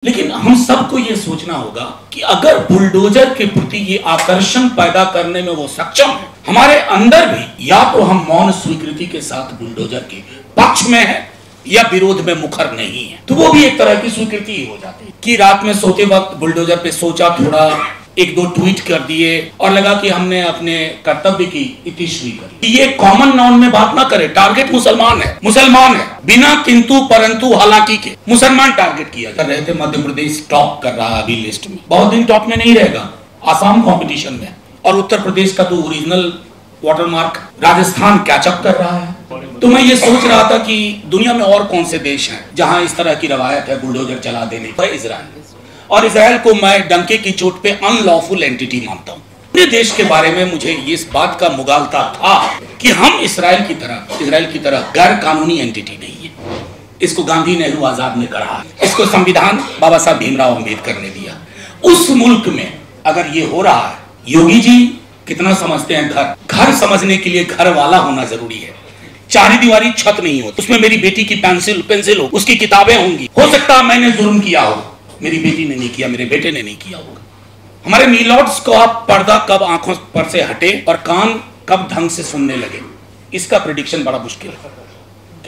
लेकिन हम सबको ये सोचना होगा कि अगर बुलडोजर के प्रति ये आकर्षण पैदा करने में वो सक्षम है, हमारे अंदर भी या तो हम मौन स्वीकृति के साथ बुलडोजर के पक्ष में है या विरोध में मुखर नहीं है, तो वो भी एक तरह की स्वीकृति ही हो जाती है कि रात में सोते वक्त बुलडोजर पे सोचा, थोड़ा एक दो ट्वीट कर दिए और लगा कि हमने अपने कर्तव्य की इतिश्री करी। ये कॉमन नाउन में बात ना करे। टारगेट मुसलमान है बिना किंतु परंतु हालांकि के मुसलमान टारगेट किया जा रहे थे। मध्य प्रदेश टॉप कर रहा है अभी लिस्ट में, बहुत दिन टॉप में नहीं रहेगा, आसाम कंपटीशन में, और उत्तर प्रदेश का तो ओरिजिनल वाटरमार्क राजस्थान कैचअप कर रहा है। तो मैं ये सोच रहा था कि दुनिया में और कौन से देश हैं जहां इस तरह की रवायत है बुलडोजर चला देने की। इजराइल, और इजराइल को मैं डंके की चोट पे अनलॉफुल एंटिटी मानता हूँ। अपने देश के बारे में मुझे इस बात का मुगालता था कि हम इजराइल की तरह गैर कानूनी एंटिटी नहीं है। इसको गांधी, नेहरू, आजाद ने कहा, इसको संविधान बाबा साहब भीमराव अम्बेडकर ने दिया। उस मुल्क में अगर ये हो रहा है, योगी जी कितना समझते हैं घर समझने के लिए घर वाला होना जरूरी है। चारी दीवारी छत नहीं होती, उसमें मेरी बेटी की पेंसिल हो, उसकी किताबें होंगी। हो सकता है मैंने जुर्म किया हो, मेरी बेटी ने नहीं किया, मेरे बेटे ने नहीं किया होगा। हमारे मीलॉर्ड्स को आप पर्दा कब आंखों पर से हटे और कान कब ढंग से सुनने लगे, इसका प्रेडिक्शन बड़ा मुश्किल है।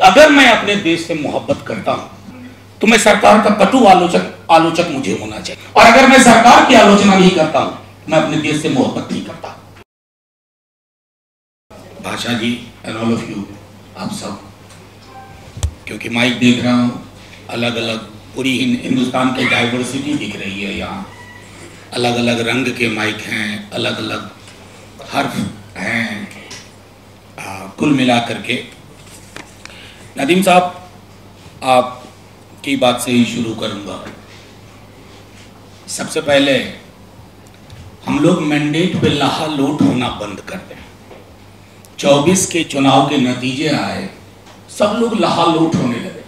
अगर मैं अपने देश से मोहब्बत करता हूं तो मैं सरकार का कटु आलोचक मुझे होना चाहिए, और अगर मैं सरकार की आलोचना नहीं करता हूं मैं अपने देश से मोहब्बत नहीं करता। भाषा जी एंड ऑल ऑफ यू, आप सब, क्योंकि माइक देख रहा हूं, अलग अलग पूरी हिंदुस्तान की डाइवर्सिटी दिख रही है। यहाँ अलग अलग रंग के माइक हैं, अलग अलग हर्फ हैं, कुल मिलाकर के। नदीम साहब, आपकी बात से ही शुरू करूँगा। सबसे पहले हम लोग मैंडेट पे लाहा-लोट होना बंद कर दें। 24 के चुनाव के नतीजे आए, सब लोग लाहा-लोट होने लगे।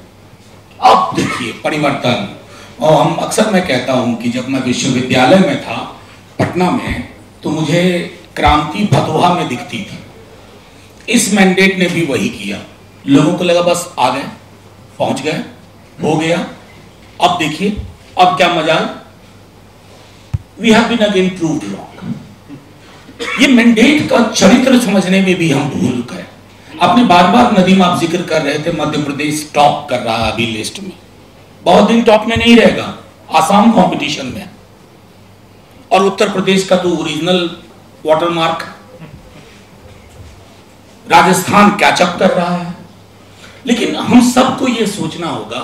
अब देखिए परिवर्तन। और हम अक्सर मैं कहता हूं कि जब मैं विश्वविद्यालय में था पटना में, तो मुझे क्रांति भदोहा में दिखती थी। इस मैंडेट ने भी वही किया। लोगों को लगा बस आ गए, पहुंच गए, हो गया। अब देखिए अब क्या मजाल, we have been again proved wrong. ये मैंडेट का चरित्र समझने में भी हम भूल गए। आपने बार बार नदीम आप जिक्र कर रहे थे मध्य प्रदेश टॉप कर रहा है अभी लिस्ट में, बहुत दिन टॉप में नहीं रहेगा, आसाम कंपटीशन में, और उत्तर प्रदेश का तो ओरिजिनल वाटरमार्क राजस्थान कैचअप कर रहा है। लेकिन हम सबको यह सोचना होगा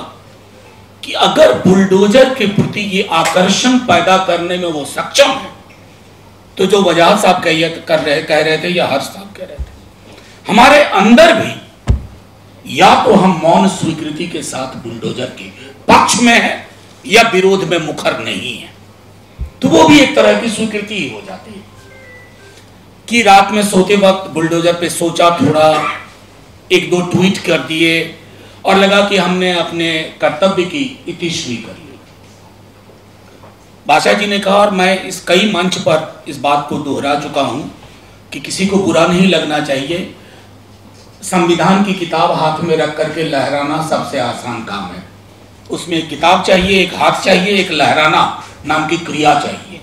कि अगर बुलडोजर के प्रति ये आकर्षण पैदा करने में वो सक्षम है, तो जो वजाहत साहब कह रहे थे या हर्ष साहब कह रहे थे, हमारे अंदर भी या तो हम मौन स्वीकृति के साथ बुलडोजर के पक्ष में है या विरोध में मुखर नहीं है, तो वो भी एक तरह की स्वीकृति ही हो जाती है कि रात में सोते वक्त बुलडोजर पे सोचा, थोड़ा एक दो ट्वीट कर दिए और लगा कि हमने अपने कर्तव्य की इतिश्री कर ली। भाषा जी ने कहा, और मैं इस कई मंच पर इस बात को दोहरा चुका हूं कि किसी को बुरा नहीं लगना चाहिए। संविधान की किताब हाथ में रख करके लहराना सबसे आसान काम है। उसमें एक किताब चाहिए, एक हाथ चाहिए, एक लहराना नाम की क्रिया चाहिए,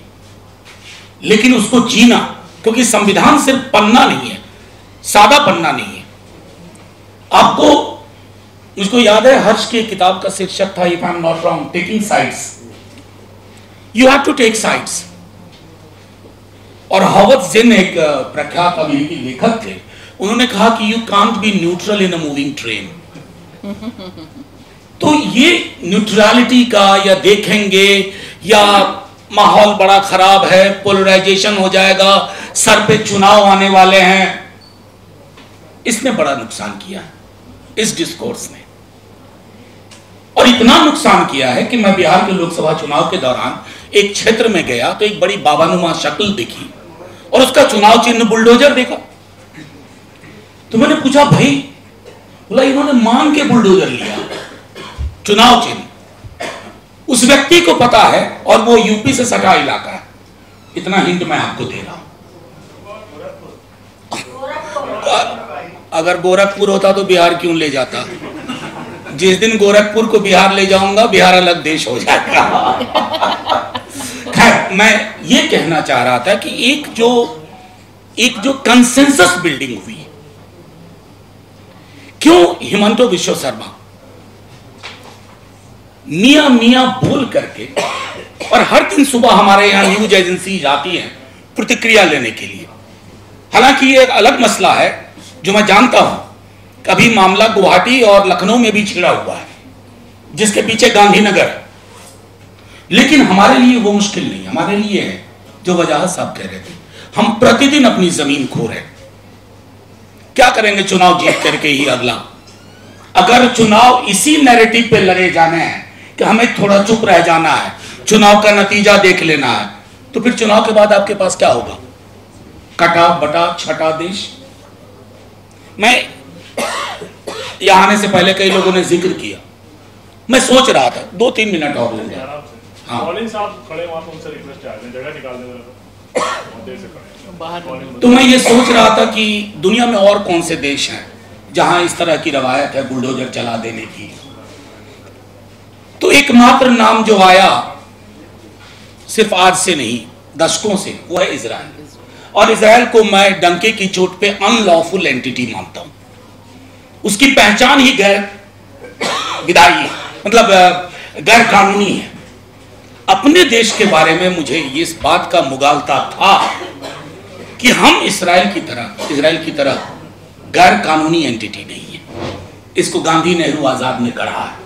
लेकिन उसको जीना, क्योंकि संविधान सिर्फ पन्ना नहीं है, सादा पन्ना नहीं है। आपको, मुझको याद है हर्ष की किताब का शीर्षक था, if I am not wrong, taking sides. You have to take sides. और हॉवर्ड जिन एक प्रख्यात अमेरिकी लेखक थे, उन्होंने कहा कि you can't be neutral in a moving train. तो ये न्यूट्रलिटी का, या देखेंगे या माहौल बड़ा खराब है, पोलराइजेशन हो जाएगा, सर पे चुनाव आने वाले हैं, इसने बड़ा नुकसान किया इस डिस्कोर्स ने। और इतना नुकसान किया है कि मैं बिहार के लोकसभा चुनाव के दौरान एक क्षेत्र में गया तो एक बड़ी बाबानुमा शक्ल दिखी और उसका चुनाव चिन्ह बुलडोजर देखा। तो मैंने पूछा, भाई, बोला इन्होंने मांग के बुलडोजर लिया चुनाव चिन्ह। उस व्यक्ति को पता है और वो यूपी से सटा इलाका है। इतना हिंट मैं आपको दे रहा हूं। अगर गोरखपुर होता तो बिहार क्यों ले जाता, जिस दिन गोरखपुर को बिहार ले जाऊंगा, बिहार अलग देश हो जाएगा। खैर, मैं ये कहना चाह रहा था कि एक जो कंसेंसस बिल्डिंग हुई, क्यों हिमंतो विश्व शर्मा मियां मियां बोल करके, और हर दिन सुबह हमारे यहां न्यूज एजेंसी जाती है प्रतिक्रिया लेने के लिए। हालांकि ये एक अलग मसला है जो मैं जानता हूं, कभी मामला गुवाहाटी और लखनऊ में भी छिड़ा हुआ है, जिसके पीछे गांधीनगर, लेकिन हमारे लिए वो मुश्किल नहीं। हमारे लिए है जो वजाहत साहब कह रहे थे, हम प्रतिदिन अपनी जमीन खो रहे हैं। क्या करेंगे चुनाव जीत करके ही अगला? अगर चुनाव इसी नैरेटिव पे लड़े जाने हैं कि हमें थोड़ा चुप रह जाना है, चुनाव का नतीजा देख लेना है, तो फिर चुनाव के बाद आपके पास क्या होगा? कटा बटा छटा देश। मैं यहां आने से पहले कई लोगों ने जिक्र किया, मैं सोच रहा था 2-3 मिनट और लेंगे। हाँ, तो मैं ये सोच रहा था कि दुनिया में और कौन से देश हैं जहां इस तरह की रवायत है बुलडोजर चला देने की। तो एकमात्र नाम जो आया, सिर्फ आज से नहीं दशकों से, वो है इजराइल। और इजराइल को मैं डंके की चोट पे अनलॉफुल एंटिटी मानता हूं। उसकी पहचान ही गैर विधायी, मतलब गैर कानूनी है। अपने देश के बारे में मुझे इस बात का मुगालता था कि हम इजराइल की तरह गैर कानूनी एंटिटी नहीं है। इसको गांधी, नेहरू, आजाद ने गढ़ा है,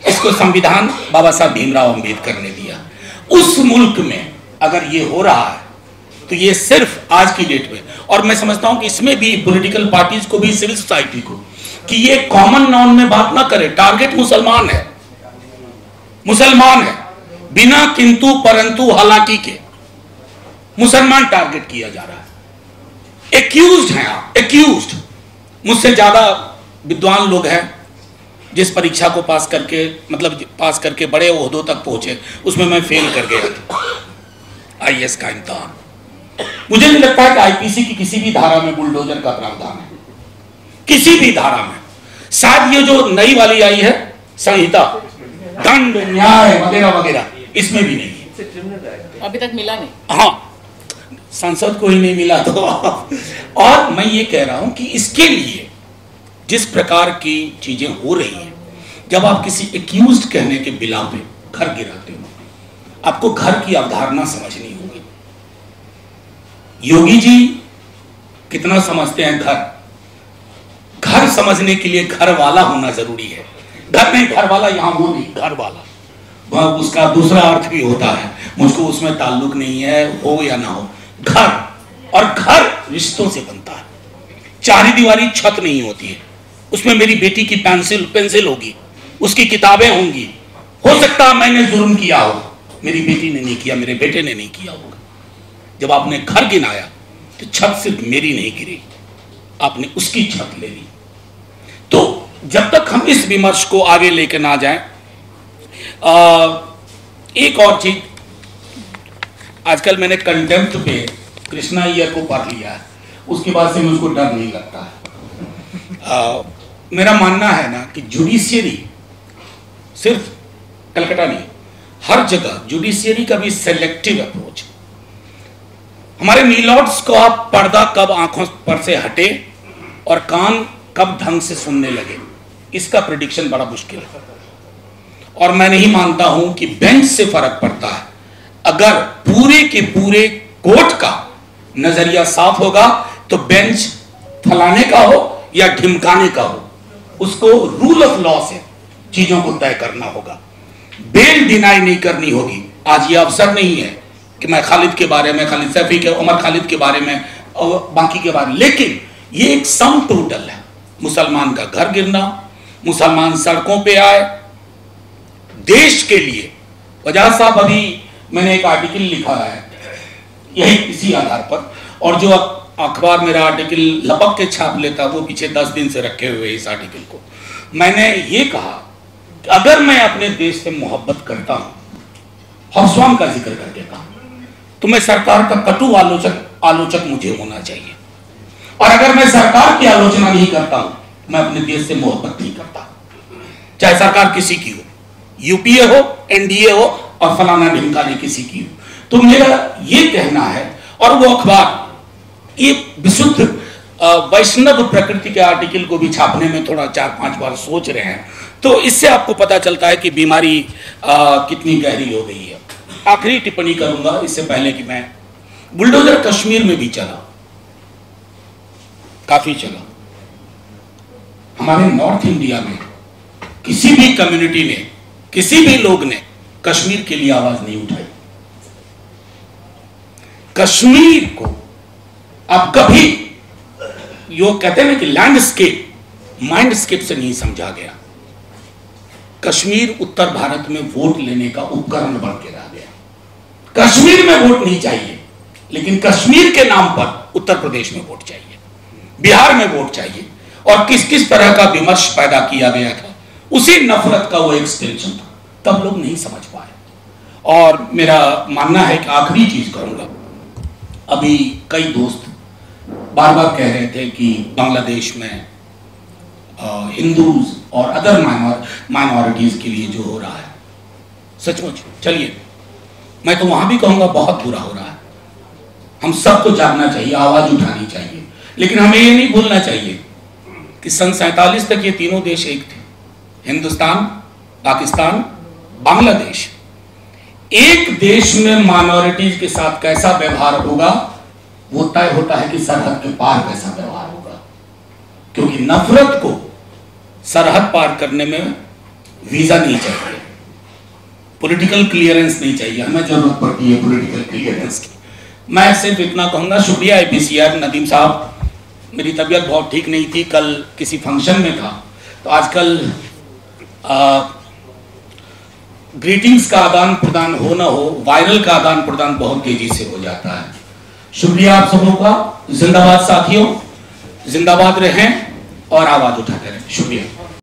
इसको संविधान बाबा साहब भीमराव अंबेडकर ने दिया। उस मुल्क में अगर ये हो रहा है तो ये सिर्फ आज की डेट में, और मैं समझता हूं कि इसमें भी पॉलिटिकल पार्टीज को भी, सिविल सोसाइटी को, कि ये कॉमन नाउन में बात ना करे। टारगेट मुसलमान है, बिना किंतु परंतु हालांकि के मुसलमान टारगेट किया जा रहा है। एक्यूज्ड हैं आप, एक्यूज्ड। मुझसे ज्यादा विद्वान लोग हैं जिस परीक्षा को पास करके बड़े ओहदों तक पहुंचे, उसमें मैं फेल कर गया था, आईएएस का इम्तिहान। मुझे नहीं लगता है कि आईपीसी की किसी भी धारा में बुलडोजर का प्रावधान है, किसी भी धारा में। शायद ये जो नई वाली आई है संहिता, दंड, न्याय वगैरह वगैरह, इसमें भी नहीं है, अभी तक मिला नहीं। हाँ, संसद को ही नहीं मिला तो। और मैं ये कह रहा हूं कि इसके लिए जिस प्रकार की चीजें हो रही हैं, जब आप किसी एक्यूज्ड कहने के बिला पे घर गिराते हो, आपको घर की अवधारणा समझनी होगी। योगी जी कितना समझते हैं घर समझने के लिए घर वाला होना जरूरी है। घर नहीं, घर वाला यहां वो नहीं, घर वाला वह उसका दूसरा अर्थ भी होता है, मुझको उसमें ताल्लुक नहीं है, हो या ना हो। घर, और घर रिश्तों से बनता है। चारी दीवारी छत नहीं होती है, उसमें मेरी बेटी की पेंसिल होगी, उसकी किताबें होंगी। हो सकता है मैंने जुर्म किया हो, मेरी बेटी ने नहीं किया, मेरे बेटे ने नहीं किया होगा। जब आपने घर गिनाया तो छत सिर्फ मेरी नहीं गिरी, आपने उसकी छत ले ली। तो जब तक हम इस विमर्श को आगे लेकर ना जाएं, एक और चीज, आजकल मैंने कंटेम्प्ट पे कृष्णा अय्यर को पढ़ लिया है, उसके बाद से मुझको डर नहीं लगता है। मेरा मानना है ना कि जुडिशियरी सिर्फ कलकत्ता नहीं, हर जगह जुडिशियरी का भी सेलेक्टिव अप्रोच। हमारे मीलॉर्ड्स को आप पर्दा कब आंखों पर से हटे और कान कब ढंग से सुनने लगे, इसका प्रेडिक्शन बड़ा मुश्किल है। और मैं नहीं मानता हूं कि बेंच से फर्क पड़ता है। अगर पूरे के पूरे कोर्ट का नजरिया साफ होगा तो बेंच फलाने का हो या ढिमकाने का हो, उसको रूल ऑफ लॉ से चीजों को तय करना होगा। बेल डिनाई नहीं करनी होगी। आज ये अवसर नहीं है कि मैं खालिद के बारे में, खालिद सैफी के, उमर खालिद के बारे में और बाकी के बारे में, लेकिन ये एक सम टोटल है। मुसलमान का घर गिरना, मुसलमान सड़कों पे आए देश के लिए। वजाहत साहब, अभी मैंने एक आर्टिकल लिखा है यही इसी आधार पर, और जो अखबार मेरा आर्टिकल लपक के छाप लेता वो पीछे 10 दिन से रखे हुए इस आर्टिकल को। मैंने ये कहा कि अगर मैं अपने देश से मोहब्बत करता हूं, हौसवान का जिक्र करके कहा, तो मैं सरकार का कटु आलोचक मुझे होना चाहिए। और अगर मैं सरकार की आलोचना नहीं करता हूं, मैं अपने देश से मोहब्बत नहीं करता। चाहे सरकार किसी की हो, यूपीए हो, एनडीए हो और फलाना ढिमकाने किसी की हो। तो मेरा ये कहना है, और वो अखबार ये विशुद्ध वैष्णव प्रकृति के आर्टिकल को भी छापने में थोड़ा 4-5 बार सोच रहे हैं, तो इससे आपको पता चलता है कि बीमारी कितनी गहरी हो गई है। आखिरी टिप्पणी करूंगा इससे पहले कि मैं, बुलडोजर कश्मीर में भी चला, काफी चला। हमारे नॉर्थ इंडिया में किसी भी कम्युनिटी ने, किसी भी लोग ने कश्मीर के लिए आवाज नहीं उठाई। कश्मीर को अब कभी यो कहते हैं ना कि लैंडस्केप माइंडस्केप से नहीं समझा गया। कश्मीर उत्तर भारत में वोट लेने का उपकरण बन के रह गया। कश्मीर में वोट नहीं चाहिए, लेकिन कश्मीर के नाम पर उत्तर प्रदेश में वोट चाहिए, बिहार में वोट चाहिए, और किस किस तरह का विमर्श पैदा किया गया था, उसी नफरत का वो एक्सटेंशन था, तब लोग नहीं समझ पाए। और मेरा मानना है कि आखिरी चीज करूंगा, अभी कई दोस्त बार बार कह रहे थे कि बांग्लादेश में हिंदूज और अदर माइनॉरिटीज के लिए जो हो रहा है, सचमुच चलिए मैं तो वहां भी कहूंगा बहुत बुरा हो रहा है। हम सबको जागना चाहिए, आवाज उठानी चाहिए, लेकिन हमें ये नहीं भूलना चाहिए कि सन 47 तक ये तीनों देश एक थे, हिंदुस्तान, पाकिस्तान, बांग्लादेश। एक देश में माइनॉरिटीज के साथ कैसा व्यवहार होगा वो तय होता है कि सरहद के पार कैसा व्यवहार होगा, क्योंकि नफरत को सरहद पार करने में वीजा नहीं चाहिए, पॉलिटिकल क्लियरेंस नहीं चाहिए। हमें जरूरत पड़ती है पॉलिटिकल क्लियरेंस की। मैं सिर्फ इतना कहूंगा, शुक्रिया IPCR नदीम साहब, मेरी तबीयत बहुत ठीक नहीं थी, कल किसी फंक्शन में था, तो आजकल ग्रीटिंग्स का आदान प्रदान हो ना हो, वायरल का आदान प्रदान बहुत तेजी से हो जाता है। शुक्रिया आप सबों का, जिंदाबाद साथियों, जिंदाबाद रहें और आवाज उठाते रहें। शुक्रिया।